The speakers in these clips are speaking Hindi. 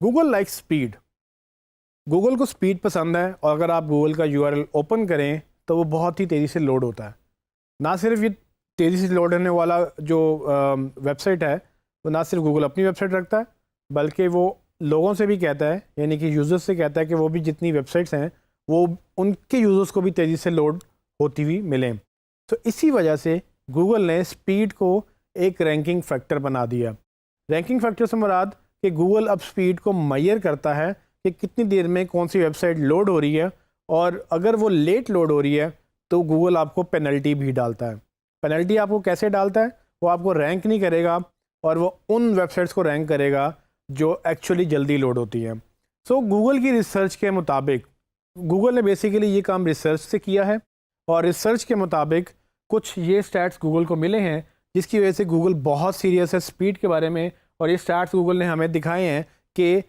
Google like speed. गूगल को स्पीड पसंद है और अगर आप गूगल का यूआरएल ओपन करें तो वो बहुत ही तेज़ी से लोड होता है। ना सिर्फ ये तेज़ी से लोड होने वाला जो वेबसाइट है वो ना सिर्फ गूगल अपनी वेबसाइट रखता है, बल्कि वो लोगों से भी कहता है, यानी कि यूज़र्स से कहता है कि वो भी जितनी वेबसाइट्स हैं वो उनके यूज़र्स को भी तेज़ी से लोड होती हुई मिलें। तो इसी वजह से गूगल ने स्पीड को एक रैंकिंग फैक्टर बना दिया। रैंकिंग फैक्टर से मुराद कि गूगल अब स्पीड को मेजर करता है कि कितनी देर में कौन सी वेबसाइट लोड हो रही है, और अगर वो लेट लोड हो रही है तो गूगल आपको पेनल्टी भी डालता है। पेनल्टी आपको कैसे डालता है? वो आपको रैंक नहीं करेगा और वो उन वेबसाइट्स को रैंक करेगा जो एक्चुअली जल्दी लोड होती हैं। सो गूगल की रिसर्च के मुताबिक, गूगल ने बेसिकली ये काम रिसर्च से किया है और रिसर्च के मुताबिक कुछ ये स्टैट्स गूगल को मिले हैं जिसकी वजह से गूगल बहुत सीरियस है स्पीड के बारे में, और ये स्टैट्स गूगल ने हमें दिखाए हैं कि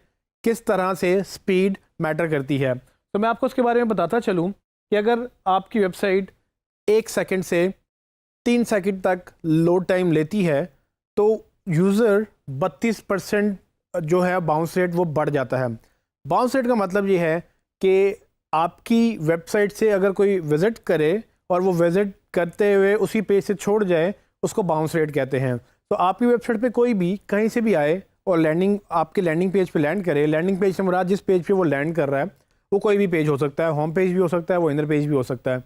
किस तरह से स्पीड मैटर करती है। तो मैं आपको उसके बारे में बताता चलूँ कि अगर आपकी वेबसाइट 1 सेकंड से 3 सेकंड तक लोड टाइम लेती है तो यूज़र 32% जो है बाउंस रेट वो बढ़ जाता है। बाउंस रेट का मतलब ये है कि आपकी वेबसाइट से अगर कोई विज़िट करे और वो विज़िट करते हुए उसी पेज से छोड़ जाए, उसको बाउंस रेट कहते हैं। तो आपकी वेबसाइट पे कोई भी कहीं से भी आए और आपके लैंडिंग पेज पे लैंड करे, लैंडिंग पेज से मुराद जिस पेज पे वो लैंड कर रहा है वो कोई भी पेज हो सकता है, होम पेज भी हो सकता है, वो इनर पेज भी हो सकता है।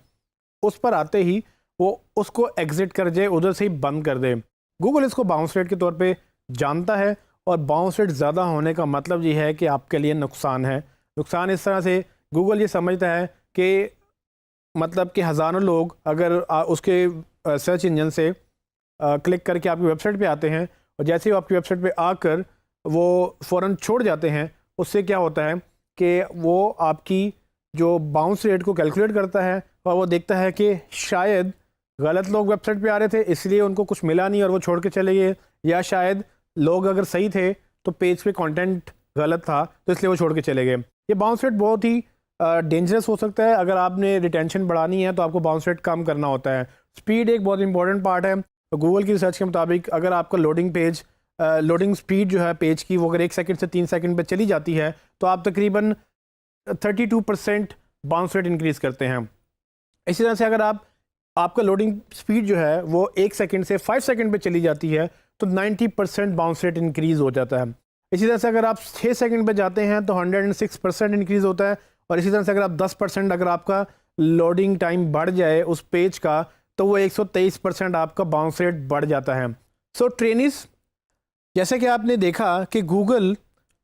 उस पर आते ही वो उसको एग्जिट कर जाए, उधर से ही बंद कर दे। गूगल इसको बाउंस रेट के तौर पे जानता है, और बाउंस रेट ज़्यादा होने का मतलब ये है कि आपके लिए नुकसान है। नुकसान इस तरह से गूगल ये समझता है कि मतलब कि हज़ारों लोग अगर उसके सर्च इंजन से क्लिक करके आपकी वेबसाइट पे आते हैं और जैसे ही आपकी वेबसाइट पे आकर वो फ़ौरन छोड़ जाते हैं, उससे क्या होता है कि वो आपकी जो बाउंस रेट को कैलकुलेट करता है और वो देखता है कि शायद गलत लोग वेबसाइट पे आ रहे थे इसलिए उनको कुछ मिला नहीं और वो छोड़ के चले गए, या शायद लोग अगर सही थे तो पेज पे कंटेंट गलत था तो इसलिए वो छोड़ के चले गए। ये बाउंस रेट बहुत ही डेंजरस हो सकता है। अगर आपने रिटेंशन बढ़ानी है तो आपको बाउंस रेट कम करना होता है। स्पीड एक बहुत इंपॉर्टेंट पार्ट है। गूगल की रिसर्च के मुताबिक अगर आपका लोडिंग स्पीड जो है पेज की वो अगर 1 सेकंड से 3 सेकंड पे चली जाती है तो आप तकरीबन 32% बाउंस रेट इंक्रीज़ करते हैं। इसी तरह से अगर आपका लोडिंग स्पीड जो है वो 1 सेकंड से 5 सेकंड पे चली जाती है तो 90% बाउंस रेट इंक्रीज़ हो जाता है। इसी तरह से अगर आप 6 सेकंड पे जाते हैं तो 106% इंक्रीज़ होता है, और इसी तरह से अगर आप 10% अगर आपका लोडिंग टाइम बढ़ जाए उस पेज का तो वो 123% आपका बाउंस रेट बढ़ जाता है। सो ट्रेनिस, जैसे कि आपने देखा कि गूगल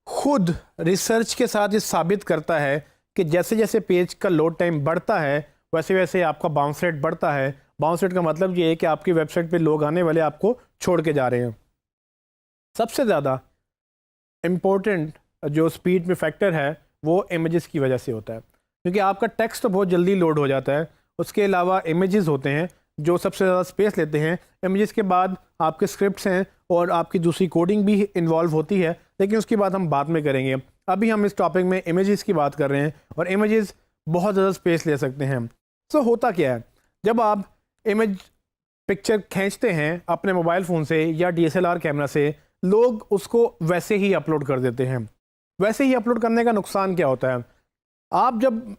खुद रिसर्च के साथ ये साबित करता है कि जैसे जैसे पेज का लोड टाइम बढ़ता है वैसे वैसे आपका बाउंस रेट बढ़ता है। बाउंस रेट का मतलब ये है कि आपकी वेबसाइट पे लोग आने वाले आपको छोड़ के जा रहे हैं। सबसे ज़्यादा इम्पोर्टेंट जो स्पीड में फैक्टर है वो इमेजेस की वजह से होता है, क्योंकि आपका टेक्स्ट तो बहुत जल्दी लोड हो जाता है, उसके अलावा इमेजेस होते हैं जो सबसे ज़्यादा स्पेस लेते हैं। इमेजेस के बाद आपके स्क्रिप्ट्स हैं और आपकी दूसरी कोडिंग भी इन्वॉल्व होती है, लेकिन उसकी बात हम बाद में करेंगे। अभी हम इस टॉपिक में इमेजेस की बात कर रहे हैं और इमेजेस बहुत ज़्यादा स्पेस ले सकते हैं। सो होता क्या है, जब आप पिक्चर खींचते हैं अपने मोबाइल फ़ोन से या DSLR कैमरा से, लोग उसको वैसे ही अपलोड कर देते हैं। वैसे ही अपलोड करने का नुकसान क्या होता है? आप जब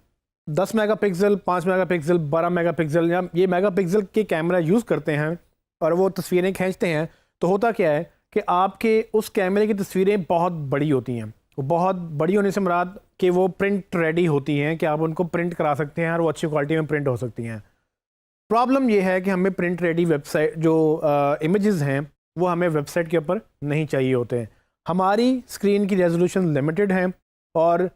10 मेगापिक्सल, 5 मेगापिक्सल, 12 मेगापिक्सल या ये मेगापिक्सल के कैमरा यूज़ करते हैं और वो तस्वीरें खींचते हैं, तो होता क्या है कि आपके उस कैमरे की तस्वीरें बहुत बड़ी होती हैं। वो बहुत बड़ी होने से मुराद कि वो प्रिंट रेडी होती हैं, कि आप उनको प्रिंट करा सकते हैं और वो अच्छी क्वालिटी में प्रिंट हो सकती हैं। प्रॉब्लम ये है कि हमें प्रिंट रेडी वेबसाइट जो इमेजेस हैं वो हमें वेबसाइट के ऊपर नहीं चाहिए होते हैं। हमारी स्क्रीन की रेजोल्यूशन लिमिटेड है और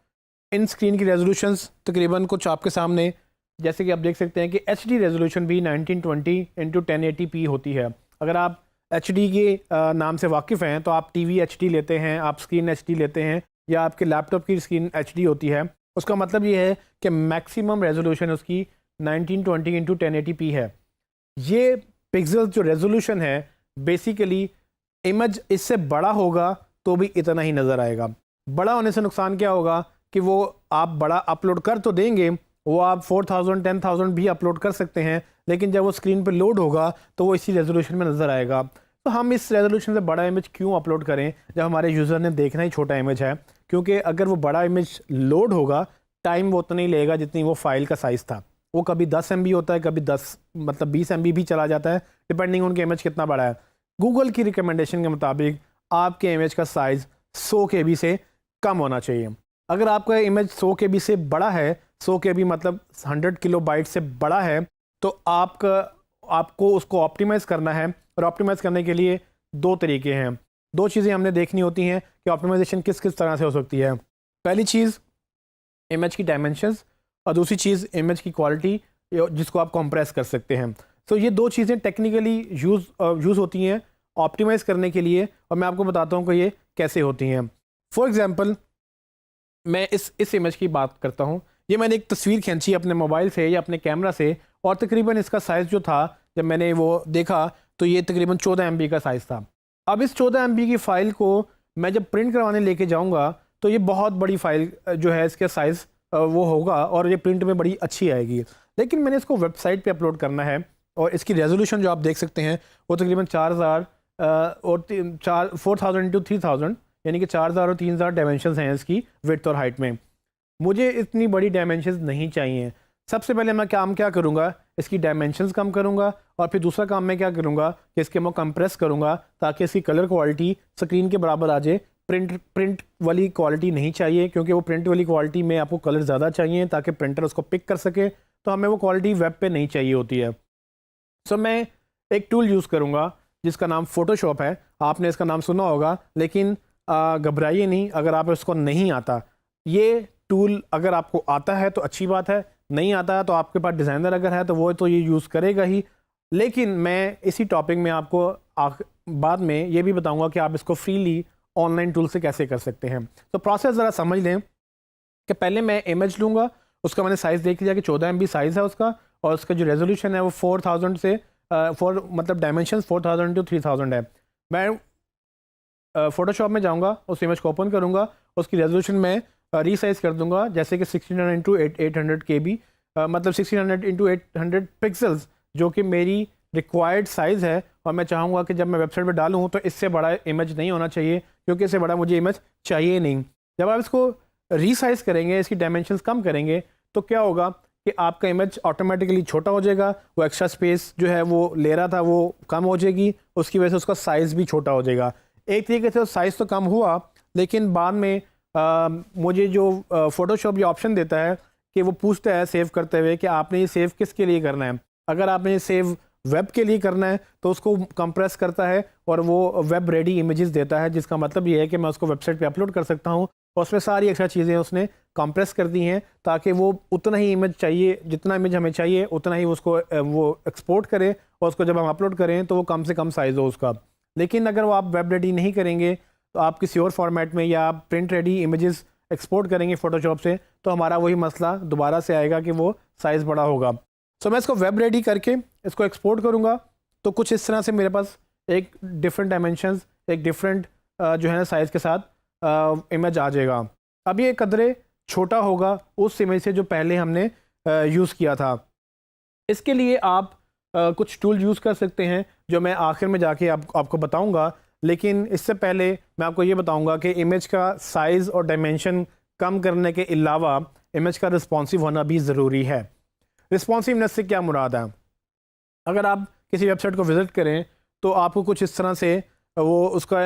इन स्क्रीन की रेजोल्यूशंस तकरीबन कुछ आपके सामने, जैसे कि आप देख सकते हैं कि HD रेजोल्यूशन भी 1920x1080p होती है। अगर आप HD के नाम से वाकिफ़ हैं तो आप TV HD लेते हैं, आप स्क्रीन HD लेते हैं, या आपके लैपटॉप की स्क्रीन HD होती है। उसका मतलब ये है कि मैक्सिमम रेजोल्यूशन उसकी 1920x1080p है। ये पिक्सल जो रेजोल्यूशन है बेसिकली इमेज इससे बड़ा होगा तो भी इतना ही नज़र आएगा। बड़ा होने से नुकसान क्या होगा कि वो आप बड़ा अपलोड कर तो देंगे, वो आप 4000 10,000 भी अपलोड कर सकते हैं, लेकिन जब वो स्क्रीन पे लोड होगा तो वो इसी रेजोल्यूशन में नज़र आएगा। तो हम इस रेजोल्यूशन से बड़ा इमेज क्यों अपलोड करें जब हमारे यूज़र ने देखना ही छोटा इमेज है? क्योंकि अगर वो बड़ा इमेज लोड होगा टाइम वो उतना ही लेगा जितनी वो फाइल का साइज़ था। वो कभी 10 MB होता है, कभी 20 MB भी चला जाता है, डिपेंडिंग उनके इमेज कितना बड़ा है। गूगल की रिकमेंडेशन के मुताबिक आपके इमेज का साइज़ 100 KB से कम होना चाहिए। अगर आपका इमेज 100 KB से बड़ा है, 100 KB मतलब 100 किलोबाइट से बड़ा है, तो आपको उसको ऑप्टिमाइज़ करना है। और ऑप्टिमाइज़ करने के लिए दो तरीके हैं, दो चीज़ें हमने देखनी होती हैं कि ऑप्टिमाइजेशन किस किस तरह से हो सकती है। पहली चीज़ इमेज की डायमेंशंस और दूसरी चीज़ इमेज की क्वालिटी जिसको आप कंप्रेस कर सकते हैं। सो ये दो चीज़ें टेक्निकली यूज़ होती हैं ऑप्टिमाइज़ करने के लिए, और मैं आपको बताता हूँ कि ये कैसे होती हैं। फॉर एग्ज़ाम्पल मैं इस इमेज की बात करता हूँ। ये मैंने एक तस्वीर खींची अपने मोबाइल से या अपने कैमरा से, और तकरीबन इसका साइज़ जो था जब मैंने वो देखा तो ये तकरीबन 14 MB का साइज़ था। अब इस 14 MB की फ़ाइल को मैं जब प्रिंट करवाने लेके जाऊँगा तो ये बहुत बड़ी फ़ाइल जो है इसका साइज़ वो होगा और ये प्रिंट में बड़ी अच्छी आएगी। लेकिन मैंने इसको वेबसाइट पे अपलोड करना है और इसकी रेजोल्यूशन जो आप देख सकते हैं वो तकरीबन 4000 और 4000 × 3000 यानी कि 4000 और 3000 डायमेंशंस हैं इसकी विड्थ और हाइट में। मुझे इतनी बड़ी डायमेंशंस नहीं चाहिए। सबसे पहले मैं क्या करूँगा, इसकी डायमेंशंस कम करूँगा, और फिर दूसरा काम मैं क्या करूँगा कि इसके मैं कंप्रेस करूँगा ताकि इसकी कलर क्वालिटी स्क्रीन के बराबर आ जाए। प्रिंट वाली क्वालिटी नहीं चाहिए, क्योंकि वो प्रिंट वाली क्वालिटी में आपको कलर ज़्यादा चाहिए ताकि प्रिंटर उसको पिक कर सके, तो हमें वो क्वालिटी वेब पे नहीं चाहिए होती है। सो मैं एक टूल यूज़ करूँगा जिसका नाम फ़ोटोशॉप है। आपने इसका नाम सुना होगा, लेकिन घबराइए नहीं अगर आप इसको नहीं आता। ये टूल अगर आपको आता है तो अच्छी बात है, नहीं आता है तो आपके पास डिज़ाइनर अगर है तो वो तो ये यूज़ करेगा ही। लेकिन मैं इसी टॉपिक में आपको बाद में ये भी बताऊंगा कि आप इसको फ्रीली ऑनलाइन टूल से कैसे कर सकते हैं। तो प्रोसेस ज़रा समझ लें कि पहले मैं इमेज लूँगा, उसका मैंने साइज़ देख लिया कि 14 MB साइज़ है उसका, और उसका जो रेजोल्यूशन है वो 4000 से मतलब डायमेंशन 4000 × 3000 है। मैं फ़ोटोशॉप में जाऊँगा, उस इमेज को ओपन करूँगा, उसकी रेजोल्यूशन में रीसाइज़ कर दूँगा, जैसे कि 1600 × 800 KB, मतलब 1600 × 800 पिक्सल्स, जो कि मेरी रिक्वायर्ड साइज़ है। और मैं चाहूँगा कि जब मैं वेबसाइट पे डालूँ तो इससे बड़ा इमेज नहीं होना चाहिए, क्योंकि इससे बड़ा मुझे इमेज चाहिए नहीं। जब आप इसको रीसाइज़ करेंगे, इसकी डायमेंशंस कम करेंगे, तो क्या होगा कि आपका इमेज ऑटोमेटिकली छोटा हो जाएगा। वो एक्स्ट्रा स्पेस जो है वो ले रहा था वो कम हो जाएगी, उसकी वजह से उसका साइज़ भी छोटा हो जाएगा। एक तरीके से साइज़ तो कम हुआ, लेकिन बाद में मुझे जो फ़ोटोशॉप ये ऑप्शन देता है कि वो पूछता है सेव करते हुए कि आपने ये सेव किसके लिए करना है। अगर आपने ये सेव वेब के लिए करना है तो उसको कंप्रेस करता है और वो वेब रेडी इमेजेस देता है, जिसका मतलब ये है कि मैं उसको वेबसाइट पे अपलोड कर सकता हूँ। और उसमें सारी एक्स्ट्रा चीज़ें उसने कंप्रेस कर दी हैं ताकि वो उतना ही इमेज चाहिए, जितना इमेज हमें चाहिए उतना ही उसको वो एक्सपोर्ट करे, और उसको जब हम अपलोड करें तो वो कम से कम साइज़ हो उसका। लेकिन अगर वो आप वेब रेडी नहीं करेंगे तो आप किसी और फॉर्मेट में या आप प्रिंट रेडी इमेजेस एक्सपोर्ट करेंगे फ़ोटोशॉप से, तो हमारा वही मसला दोबारा से आएगा कि वो साइज़ बड़ा होगा। सो मैं इसको वेब रेडी करके इसको एक्सपोर्ट करूँगा, तो कुछ इस तरह से मेरे पास एक डिफरेंट डायमेंशंस, एक डिफरेंट जो है ना साइज़ के साथ इमेज आ जाएगा। अब ये कदरे छोटा होगा उस इमेज से जो पहले हमने यूज़ किया था। इसके लिए आप कुछ टूल यूज़ कर सकते हैं जो मैं आखिर में जाके आपको बताऊंगा। लेकिन इससे पहले मैं आपको ये बताऊंगा कि इमेज का साइज़ और डायमेंशन कम करने के अलावा इमेज का रिस्पॉन्सिव होना भी ज़रूरी है। रिस्पॉन्सिवनेस से क्या मुराद है? अगर आप किसी वेबसाइट को विज़िट करें तो आपको कुछ इस तरह से वो उसका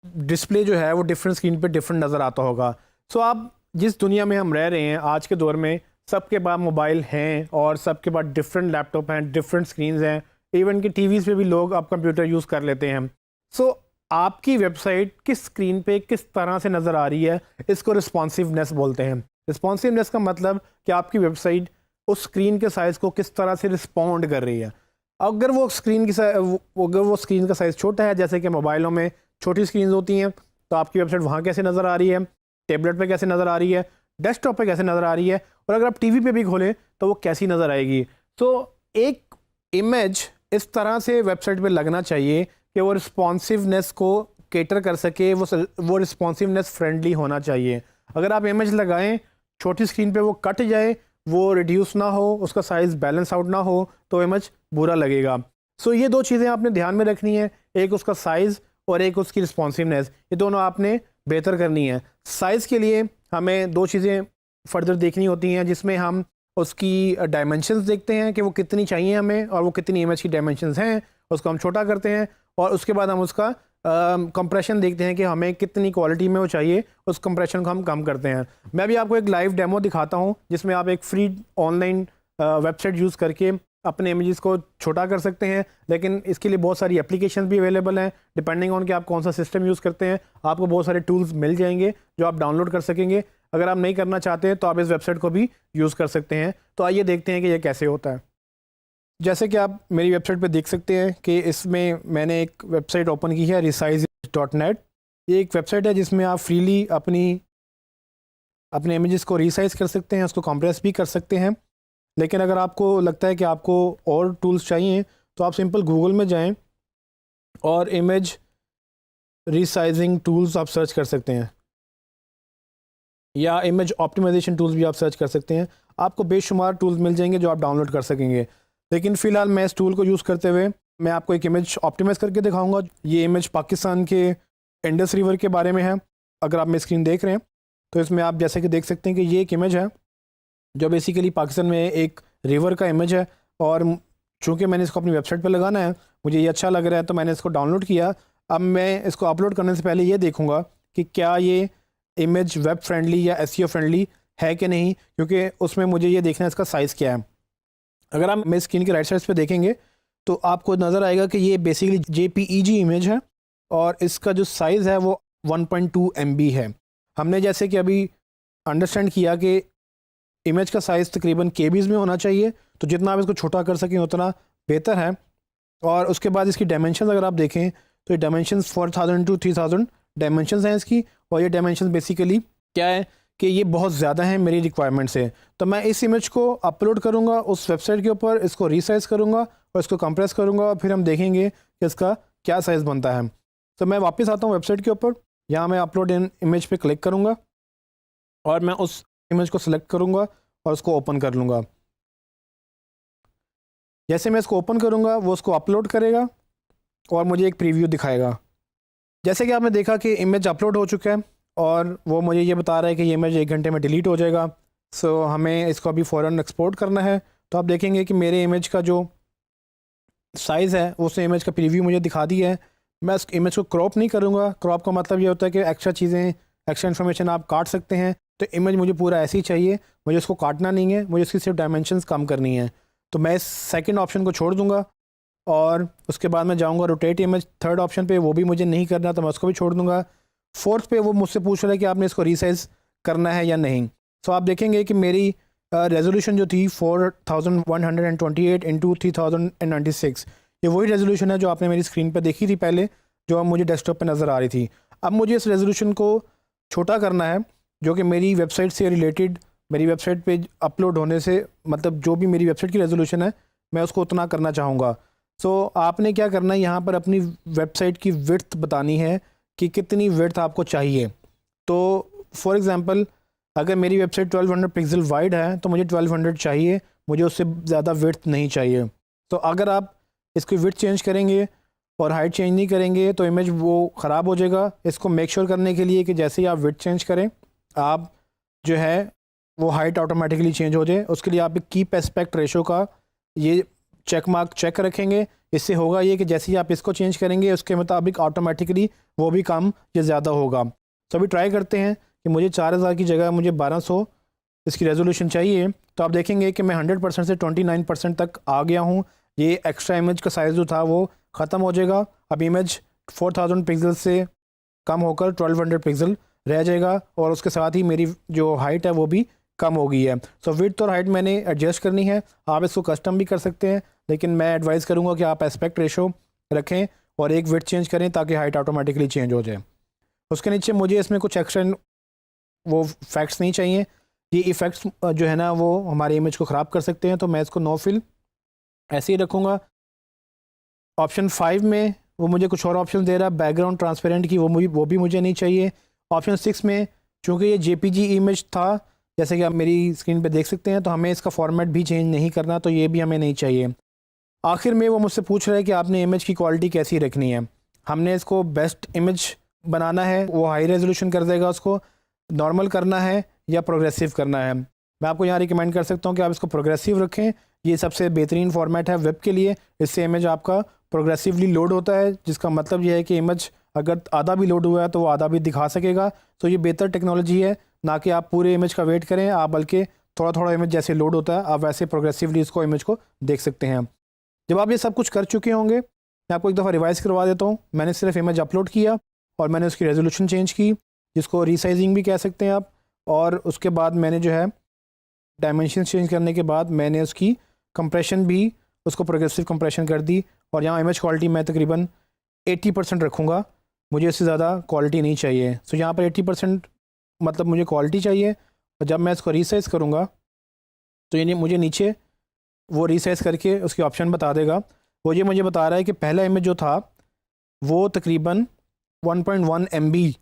डिस्प्ले जो है वो डिफरेंट स्क्रीन पे डिफरेंट नज़र आता होगा। सो आप जिस दुनिया में हम रह रहे हैं आज के दौर में, सबके पास मोबाइल हैं और सबके पास डिफरेंट लैपटॉप हैं, डिफरेंट स्क्रीन्स हैं, इवन कि टीवीज़ पे भी लोग अब कंप्यूटर यूज़ कर लेते हैं। सो आपकी वेबसाइट किस स्क्रीन पे किस तरह से नज़र आ रही है, इसको रिस्पॉन्सिवनेस बोलते हैं। रिस्पॉन्सिवनेस का मतलब कि आपकी वेबसाइट उस स्क्रीन के साइज़ को किस तरह से रिस्पॉन्ड कर रही है। अगर वो स्क्रीन का साइज़ छोटा है, जैसे कि मोबाइलों में छोटी स्क्रीन होती हैं, तो आपकी वेबसाइट वहाँ कैसे नज़र आ रही है, टैबलेट पे कैसे नज़र आ रही है, डेस्कटॉप पे कैसे नज़र आ रही है, और अगर आप टीवी पे भी खोलें तो वो कैसी नज़र आएगी। तो एक इमेज इस तरह से वेबसाइट पे लगना चाहिए कि वो रिस्पॉन्सिवनेस को कैटर कर सके, वो रिस्पॉन्सिवनेस फ्रेंडली होना चाहिए। अगर आप इमेज लगाएं छोटी स्क्रीन पे वो कट जाए, वो रिड्यूस ना हो, उसका साइज़ बैलेंस आउट ना हो, तो इमेज बुरा लगेगा। सो ये दो चीज़ें आपने ध्यान में रखनी है, एक उसका साइज़ और एक उसकी रिस्पॉन्सिवनेस, ये दोनों आपने बेहतर करनी है साइज़ के लिए हमें दो चीज़ें फर्दर देखनी होती हैं, जिसमें हम उसकी डायमेंशंस देखते हैं कि वो कितनी चाहिए हमें और वो कितनी इमेज की डायमेंशंस हैं, उसको हम छोटा करते हैं और उसके बाद हम उसका कंप्रेशन देखते हैं कि हमें कितनी क्वालिटी में वो चाहिए, उस कंप्रेशन को हम कम करते हैं। मैं भी आपको एक लाइव डेमो दिखाता हूँ जिसमें आप एक फ्री ऑनलाइन वेबसाइट यूज़ करके अपने इमेजेस को छोटा कर सकते हैं, लेकिन इसके लिए बहुत सारी एप्लीकेशन भी अवेलेबल हैं। डिपेंडिंग ऑन कि आप कौन सा सिस्टम यूज़ करते हैं, आपको बहुत सारे टूल्स मिल जाएंगे जो आप डाउनलोड कर सकेंगे। अगर आप नहीं करना चाहते हैं तो आप इस वेबसाइट को भी यूज़ कर सकते हैं। तो आइए देखते हैं कि ये कैसे होता है। जैसे कि आप मेरी वेबसाइट पे देख सकते हैं कि इसमें मैंने एक वेबसाइट ओपन की है resize.net। ये एक वेबसाइट है जिसमें आप फ्रीली अपने इमेजेस को रीसाइज कर सकते हैं, उसको कंप्रेस भी कर सकते हैं। लेकिन अगर आपको लगता है कि आपको और टूल्स चाहिए तो आप सिंपल गूगल में जाएं और इमेज रीसाइजिंग टूल्स आप सर्च कर सकते हैं, या इमेज ऑप्टिमाइजेशन टूल्स भी आप सर्च कर सकते हैं। आपको बेशुमार टूल्स मिल जाएंगे जो आप डाउनलोड कर सकेंगे। लेकिन फ़िलहाल मैं इस टूल को यूज़ करते हुए मैं आपको एक इमेज ऑप्टिमाइज़ करके दिखाऊंगा। ये इमेज पाकिस्तान के इंडस रिवर के बारे में है। अगर आप मेरी स्क्रीन देख रहे हैं तो इसमें आप जैसे कि देख सकते हैं कि ये एक इमेज है जो बेसिकली पाकिस्तान में एक रिवर का इमेज है। और चूँकि मैंने इसको अपनी वेबसाइट पर लगाना है, मुझे ये अच्छा लग रहा है तो मैंने इसको डाउनलोड किया। अब मैं इसको अपलोड करने से पहले ये देखूँगा कि क्या ये इमेज वेब फ्रेंडली या एसईओ फ्रेंडली है कि नहीं, क्योंकि उसमें मुझे ये देखना है इसका साइज़ क्या है। अगर आप मेरी स्क्रीन के राइट साइड पे देखेंगे तो आपको नज़र आएगा कि ये बेसिकली JPEG इमेज है और इसका जो साइज़ है वो 1.2 MB है। हमने जैसे कि अभी अंडरस्टैंड किया कि इमेज का साइज़ तकरीबन KBs में होना चाहिए, तो जितना आप इसको छोटा कर सकें उतना बेहतर है। और उसके बाद इसकी डायमेंशन अगर आप देखें तो ये डायमेंशन 4000 to 3000 डायमेंशन हैं इसकी। और ये डायमेंशन बेसिकली क्या है कि ये बहुत ज़्यादा हैं मेरी रिक्वायरमेंट से। तो मैं इस इमेज को अपलोड करूँगा उस वेबसाइट के ऊपर, इसको रीसाइज़ करूँगा और इसको कंप्रेस करूँगा और फिर हम देखेंगे कि इसका क्या साइज़ बनता है। तो मैं वापस आता हूँ वेबसाइट के ऊपर, यहाँ मैं अपलोड इन इमेज पे क्लिक करूँगा और मैं उस इमेज को सिलेक्ट करूँगा और उसको ओपन कर लूँगा। जैसे मैं इसको ओपन करूँगा वो उसको अपलोड करेगा और मुझे एक प्रीव्यू दिखाएगा। जैसे कि आपने देखा कि इमेज अपलोड हो चुका है और वो मुझे ये बता रहा है कि ये इमेज 1 घंटे में डिलीट हो जाएगा। सो हमें इसको अभी फ़ौरन एक्सपोर्ट करना है। तो आप देखेंगे कि मेरे इमेज का जो साइज़ है उस इमेज का प्रीव्यू मुझे दिखा दिया है। मैं उस इमेज को क्रॉप नहीं करूँगा। क्रॉप का मतलब ये होता है कि एक्स्ट्रा चीज़ें, एक्स्ट्रा इन्फॉर्मेशन आप काट सकते हैं। तो इमेज मुझे पूरा ऐसे ही चाहिए, मुझे उसको काटना नहीं है, मुझे उसकी सिर्फ डायमेंशंस कम करनी है। तो मैं इस सेकंड ऑप्शन को छोड़ दूँगा और उसके बाद मैं जाऊँगा रोटेट इमेज थर्ड ऑप्शन पे, वो भी मुझे नहीं करना तो मैं उसको भी छोड़ दूँगा। फोर्थ पे वो मुझसे पूछ रहा है कि आपने इसको रीसाइज करना है या नहीं। तो आप देखेंगे कि मेरी रेजोल्यूशन जो थी 4128 इंटू 3096, ये वही रेजोल्यूशन है जो आपने मेरी स्क्रीन पर देखी थी पहले, जो अब मुझे डेस्कटॉप पे नज़र आ रही थी। अब मुझे इस रेजोल्यूशन को छोटा करना है, जो कि मेरी वेबसाइट से रिलेटेड, मेरी वेबसाइट पे अपलोड होने से मतलब जो भी मेरी वेबसाइट की रेजोल्यूशन है मैं उसको उतना करना चाहूँगा। सो आपने क्या करना है, यहाँ पर अपनी वेबसाइट की विड्थ बतानी है कि कितनी विड्थ आपको चाहिए। तो फॉर एग्ज़ाम्पल अगर मेरी वेबसाइट 1200 पिक्सल वाइड है तो मुझे 1200 चाहिए, मुझे उससे ज़्यादा विड्थ नहीं चाहिए। तो अगर आप इसकी विड्थ चेंज करेंगे और हाइट चेंज नहीं करेंगे तो इमेज वो ख़राब हो जाएगा। इसको मेक श्योर करने के लिए कि जैसे ही आप विड्थ चेंज करें आप जो है वो हाइट ऑटोमेटिकली चेंज हो जाए, उसके लिए आप एक कीप एस्पेक्ट रेशो का ये चेक मार्क चेक रखेंगे। इससे होगा ये कि जैसे ही आप इसको चेंज करेंगे उसके मुताबिक ऑटोमेटिकली वो भी कम या ज़्यादा होगा। तो अभी ट्राई करते हैं कि मुझे 4000 की जगह मुझे 1200 इसकी रेजोल्यूशन चाहिए। तो आप देखेंगे कि मैं 100% से 29% तक आ गया हूँ। ये एक्स्ट्रा इमेज का साइज़ जो था वो ख़त्म हो जाएगा। अब इमेज 4000 पिक्सल से कम होकर 1200 पिक्सल रह जाएगा और उसके साथ ही मेरी जो हाइट है वो भी कम हो गई है। सो विड्थ और हाइट मैंने एडजस्ट करनी है। आप इसको कस्टम भी कर सकते हैं, लेकिन मैं एडवाइस करूँगा कि आप एस्पेक्ट रेशो रखें और एक विड्थ चेंज करें ताकि हाइट ऑटोमेटिकली चेंज हो जाए। उसके नीचे मुझे इसमें कुछ एक्स्ट्रा वो फैक्ट्स नहीं चाहिए। ये इफ़ेक्ट्स जो है ना वो हमारे इमेज को ख़राब कर सकते हैं, तो मैं इसको नो फिल ऐसे ही रखूँगा। ऑप्शन 5 में वो मुझे कुछ और ऑप्शन दे रहा है बैकग्राउंड ट्रांसपेरेंट की, वो भी मुझे नहीं चाहिए। ऑप्शन 6 में चूँकि ये JPG इमेज था, जैसे कि आप मेरी स्क्रीन पे देख सकते हैं, तो हमें इसका फॉर्मेट भी चेंज नहीं करना, तो ये भी हमें नहीं चाहिए। आखिर में वो मुझसे पूछ रहा है कि आपने इमेज की क्वालिटी कैसी रखनी है। हमने इसको बेस्ट इमेज बनाना है, वो हाई रेजोल्यूशन कर देगा उसको। नॉर्मल करना है या प्रोग्रेसिव करना है। मैं आपको यहाँ रिकमेंड कर सकता हूँ कि आप इसको प्रोग्रेसिव रखें, ये सबसे बेहतरीन फॉर्मेट है वेब के लिए। इससे इमेज आपका प्रोग्रेसिवली लोड होता है, जिसका मतलब ये है कि इमेज अगर आधा भी लोड हुआ है तो वो आधा भी दिखा सकेगा। तो ये बेहतर टेक्नोलॉजी है, ना कि आप पूरे इमेज का वेट करें, आप बल्कि थोड़ा थोड़ा इमेज जैसे लोड होता है आप वैसे प्रोग्रेसिवली इसको इमेज को देख सकते हैं। जब आप ये सब कुछ कर चुके होंगे, मैं आपको एक दफ़ा रिवाइज़ करवा देता हूँ। मैंने सिर्फ इमेज अपलोड किया और मैंने उसकी रेजोल्यूशन चेंज की, जिसको रीसाइजिंग भी कह सकते हैं आप। और उसके बाद मैंने जो है डायमेंशन चेंज करने के बाद मैंने उसकी कंप्रेशन भी उसको प्रोग्रेसिव कंप्रेशन कर दी। और यहाँ इमेज क्वालिटी मैं तकरीबन 80% रखूँगा, मुझे इससे ज़्यादा क्वालिटी नहीं चाहिए। सो यहाँ पर 80% मतलब मुझे क्वालिटी चाहिए। और जब मैं इसको रीसाइज़ करूँगा तो यानी मुझे नीचे वो रीसाइज़ करके उसकी ऑप्शन बता देगा। वो ये मुझे बता रहा है कि पहला इमेज जो था वो तकरीबन 1.1 MB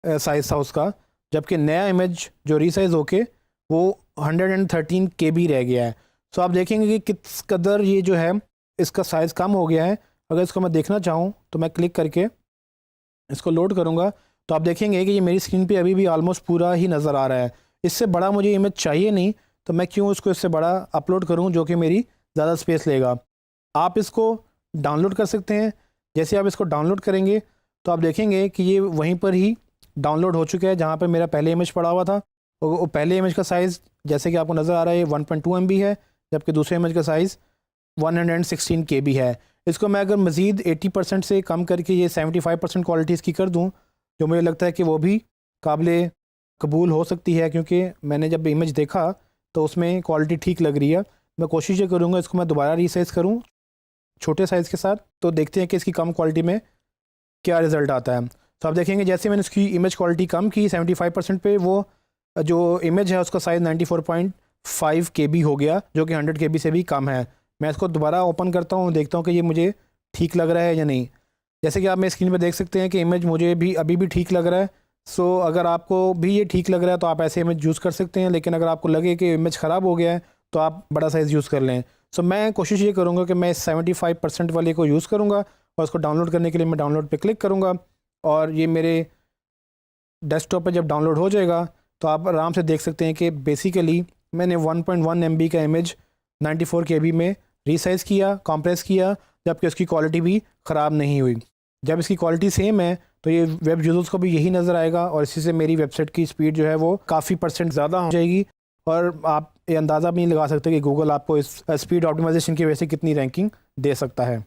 साइज़ था उसका, जबकि नया इमेज जो रीसाइज़ होके वो 113 KB रह गया है। सो आप देखेंगे कि किस कदर ये जो है इसका साइज़ कम हो गया है। अगर इसको मैं देखना चाहूँ तो मैं क्लिक करके इसको लोड करूँगा तो आप देखेंगे कि ये मेरी स्क्रीन पे अभी भी ऑलमोस्ट पूरा ही नज़र आ रहा है। इससे बड़ा मुझे इमेज चाहिए नहीं, तो मैं क्यों उसको इससे बड़ा अपलोड करूँ जो कि मेरी ज़्यादा स्पेस लेगा। आप इसको डाउनलोड कर सकते हैं। जैसे आप इसको डाउनलोड करेंगे तो आप देखेंगे कि ये वहीं पर ही डाउनलोड हो चुका है जहाँ पर मेरा पहले इमेज पड़ा हुआ था। वो पहले इमेज का साइज़ जैसे कि आपको नज़र आ रहा है 1.2 MB है, जबकि दूसरे इमेज का साइज़ 116 KB है। इसको मैं अगर मज़ीद 80% से कम करके ये 75% क्वालिटी इसकी कर दूँ, जो मुझे लगता है कि वो भी काबिल कबूल हो सकती है, क्योंकि मैंने जब इमेज देखा तो उसमें क्वालिटी ठीक लग रही है। मैं कोशिश ये करूँगा इसको मैं दोबारा रीसाइज़ करूँ छोटे साइज़ के साथ, तो देखते हैं कि इसकी कम क्वालिटी में क्या रिज़ल्ट आता है। तो आप देखेंगे जैसे मैंने इसकी इमेज क्वालिटी कम की 75% पे, वो जो इमेज है उसका साइज़ 94.5 KB हो गया, जो कि 100 KB से भी कम है। मैं इसको दोबारा ओपन करता हूँ, देखता हूँ कि ये मुझे ठीक लग रहा है या नहीं। जैसे कि आप मेरी स्क्रीन पे देख सकते हैं कि इमेज मुझे भी अभी भी ठीक लग रहा है। सो अगर आपको भी ये ठीक लग रहा है तो आप ऐसे इमेज यूज़ कर सकते हैं, लेकिन अगर आपको लगे कि इमेज ख़राब हो गया है तो आप बड़ा साइज़ यूज़ कर लें। सो मैं कोशिश ये करूँगा कि मैं 75% वाले को यूज़ करूँगा और उसको डाउनलोड करने के लिए मैं डाउनलोड पे क्लिक करूँगा और ये मेरे डेस्कटॉप पे जब डाउनलोड हो जाएगा तो आप आराम से देख सकते हैं कि बेसिकली मैंने 1.1 MB का इमेज 94 KB में रीसाइज़ किया, कॉम्प्रेस किया, जबकि उसकी क्वालिटी भी ख़राब नहीं हुई। जब इसकी क्वालिटी सेम है तो ये वेब यूज़र्स को भी यही नज़र आएगा और इसी से मेरी वेबसाइट की स्पीड जो है वो काफ़ी % ज़्यादा हो जाएगी। और आप ये अंदाज़ा भी नहीं लगा सकते कि गूगल आपको इस स्पीड ऑप्टिमाइजेशन की वजह से कितनी रैंकिंग दे सकता है।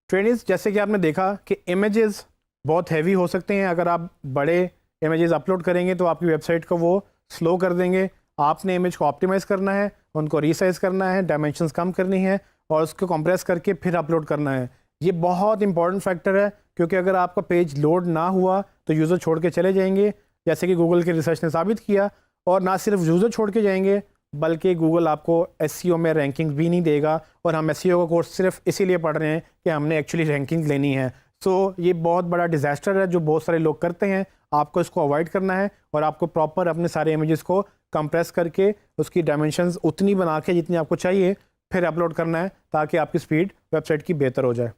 ट्रेनिंग्स, जैसे कि आपने देखा कि इमेजेस बहुत हैवी हो सकते हैं। अगर आप बड़े इमेजेस अपलोड करेंगे तो आपकी वेबसाइट को वो स्लो कर देंगे। आपने इमेज को ऑप्टिमाइज़ करना है, उनको रीसाइज़ करना है, डायमेंशंस कम करनी है और उसको कंप्रेस करके फिर अपलोड करना है। ये बहुत इंपॉर्टेंट फैक्टर है, क्योंकि अगर आपका पेज लोड ना हुआ तो यूज़र छोड़ के चले जाएंगे, जैसे कि गूगल की रिसर्च ने साबित किया। और ना सिर्फ यूज़र छोड़ के जाएंगे बल्कि गूगल आपको SEO में रैंकिंग भी नहीं देगा। और हम SEO का कोर्स सिर्फ इसीलिए पढ़ रहे हैं कि हमने एक्चुअली रैंकिंग लेनी है। सो ये बहुत बड़ा डिज़ास्टर है जो बहुत सारे लोग करते हैं। आपको इसको अवॉइड करना है और आपको प्रॉपर अपने सारे इमेजेस को कंप्रेस करके उसकी डायमेंशंस उतनी बना के जितनी आपको चाहिए फिर अपलोड करना है, ताकि आपकी स्पीड वेबसाइट की बेहतर हो जाए।